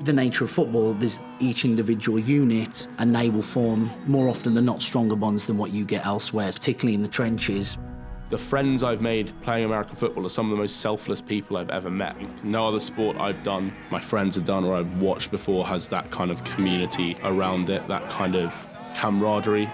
The nature of football, there's each individual unit and they will form, more often than not, stronger bonds than what you get elsewhere, particularly in the trenches. The friends I've made playing American football are some of the most selfless people I've ever met. No other sport I've done, my friends have done, or I've watched before has that kind of community around it, that kind of camaraderie.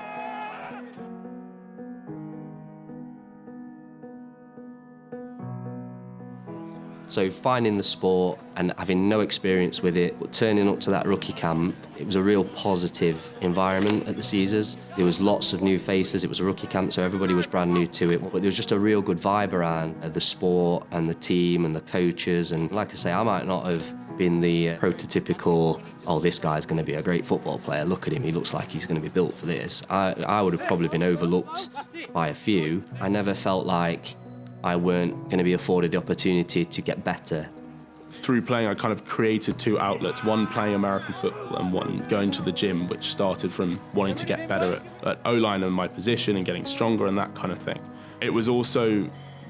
So finding the sport and having no experience with it, but turning up to that rookie camp, it was a real positive environment at the Caesars. There was lots of new faces, it was a rookie camp, so everybody was brand new to it. But there was just a real good vibe around the sport and the team and the coaches. And like I say, I might not have been the prototypical, oh, this guy's going to be a great football player, look at him, he looks like he's going to be built for this. I would have probably been overlooked by a few. I never felt like I weren't going to be afforded the opportunity to get better. Through playing, I kind of created two outlets, one playing American football and one going to the gym, which started from wanting to get better at O-line and my position and getting stronger and that kind of thing. It was also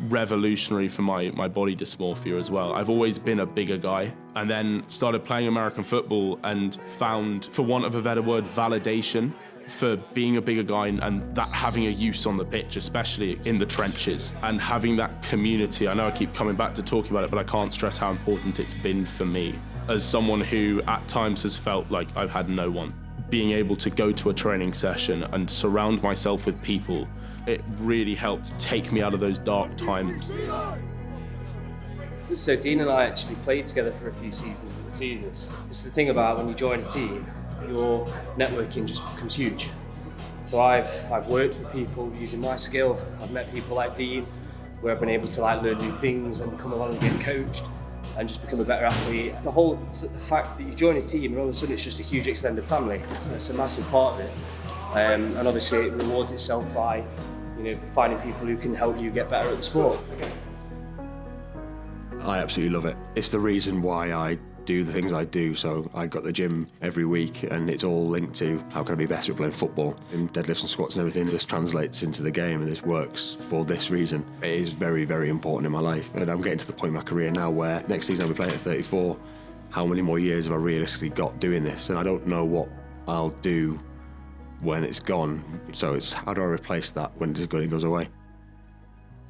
revolutionary for my body dysmorphia as well. I've always been a bigger guy, and then started playing American football and found, for want of a better word, validation for being a bigger guy and that having a use on the pitch, especially in the trenches, and having that community. I know I keep coming back to talking about it, but I can't stress how important it's been for me. As someone who at times has felt like I've had no one, being able to go to a training session and surround myself with people, it really helped take me out of those dark times. So Dean and I actually played together for a few seasons at the Caesars. This is the thing about when you join a team, your networking just becomes huge. So I've worked for people using my skill. I've met people like Dean, where I've been able to learn new things and come along and get coached and just become a better athlete. The whole fact that you join a team and all of a sudden it's just a huge extended family. That's a massive part of it. And obviously it rewards itself by finding people who can help you get better at the sport. I absolutely love it. It's the reason why I do the things I do. So I got the gym every week and it's all linked to how can I be better at playing football. And deadlifts and squats and everything, this translates into the game and this works for this reason. It is very, very important in my life. And I'm getting to the point in my career now where next season I'll be playing at 34. How many more years have I realistically got doing this? And I don't know what I'll do when it's gone. So it's how do I replace that when it goes away?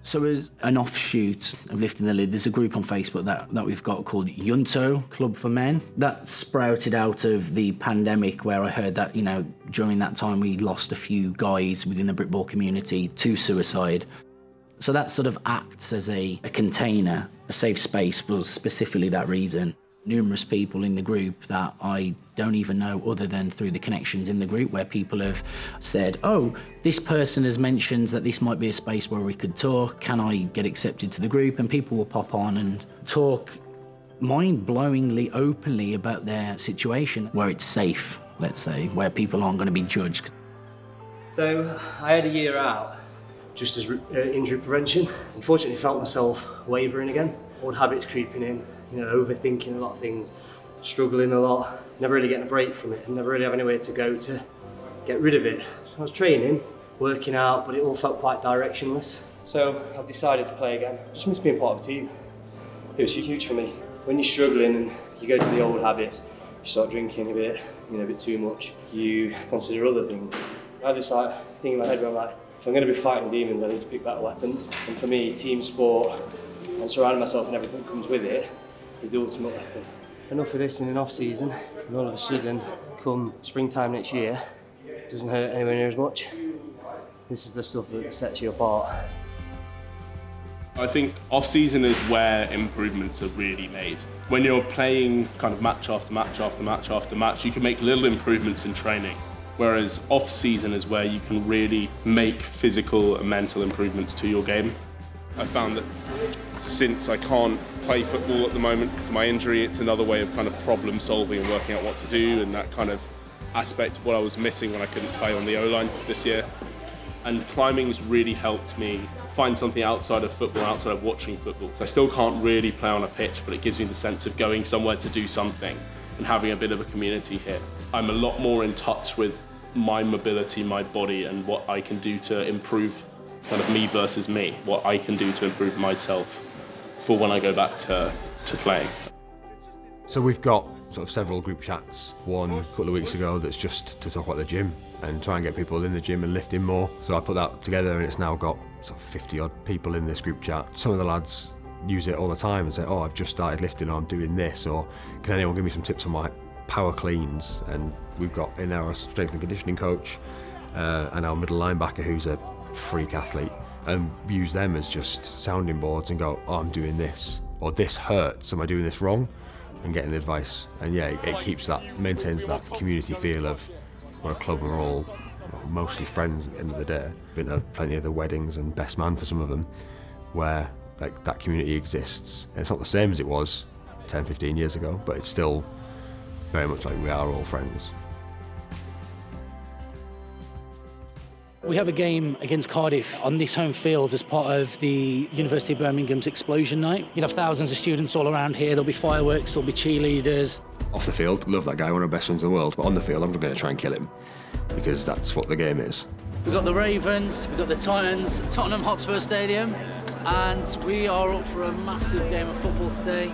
So as an offshoot of Lifting the Lid, there's a group on Facebook that we've got called Yunto Club for Men. That sprouted out of the pandemic where I heard that, during that time we lost a few guys within the Britball community to suicide. So that sort of acts as a container, a safe space for specifically that reason. Numerous people in the group that I don't even know other than through the connections in the group where people have said, oh, this person has mentioned that this might be a space where we could talk. Can I get accepted to the group? And people will pop on and talk mind-blowingly openly about their situation where it's safe, let's say, where people aren't going to be judged. So I had a year out just as injury prevention. Unfortunately, felt myself wavering again. Old habits creeping in. Overthinking a lot of things, struggling a lot, never really getting a break from it, and never really having anywhere to go to get rid of it. I was training, working out, but it all felt quite directionless. So I've decided to play again. Just miss being part of a team. It was huge for me. When you're struggling and you go to the old habits, you start drinking a bit too much, you consider other things. I had this thing in my head where I'm like, if I'm going to be fighting demons, I need to pick better weapons. And for me, team sport and surrounding myself and everything that comes with it is the ultimate weapon. Enough of this in an off-season, and all of a sudden, come springtime next year, it doesn't hurt anywhere near as much. This is the stuff that sets you apart. I think off-season is where improvements are really made. When you're playing kind of match after match after match after match, you can make little improvements in training. Whereas off-season is where you can really make physical and mental improvements to your game. I found that since I can't play football at the moment because of my injury, it's another way of kind of problem solving and working out what to do, and that kind of aspect of what I was missing when I couldn't play on the O-line this year. And climbing's really helped me find something outside of football, outside of watching football. So I still can't really play on a pitch, but it gives me the sense of going somewhere to do something and having a bit of a community here. I'm a lot more in touch with my mobility, my body, and what I can do to improve kind of me versus me, what I can do to improve myself for when I go back to playing. So we've got sort of several group chats. One a couple of weeks ago that's just to talk about the gym and try and get people in the gym and lifting more. So I put that together and it's now got sort of 50 odd people in this group chat. Some of the lads use it all the time and say, oh, I've just started lifting, or I'm doing this, or can anyone give me some tips on my power cleans? And we've got in there our strength and conditioning coach and our middle linebacker who's a freak athlete, and use them as just sounding boards and go, oh, I'm doing this, or this hurts, am I doing this wrong? And getting advice. And yeah, it keeps that, maintains that community feel of we're a club and we're all mostly friends at the end of the day. Been to plenty of the weddings and best man for some of them, where like that community exists. And it's not the same as it was 10, 15 years ago, but it's still very much like we are all friends. We have a game against Cardiff on this home field as part of the University of Birmingham's Explosion Night. You'll have thousands of students all around here. There'll be fireworks, there'll be cheerleaders. Off the field, love that guy, one of the best ones in the world, but on the field I'm going to try and kill him, because that's what the game is. We've got the Ravens, we've got the Titans, Tottenham Hotspur Stadium, and we are up for a massive game of football today.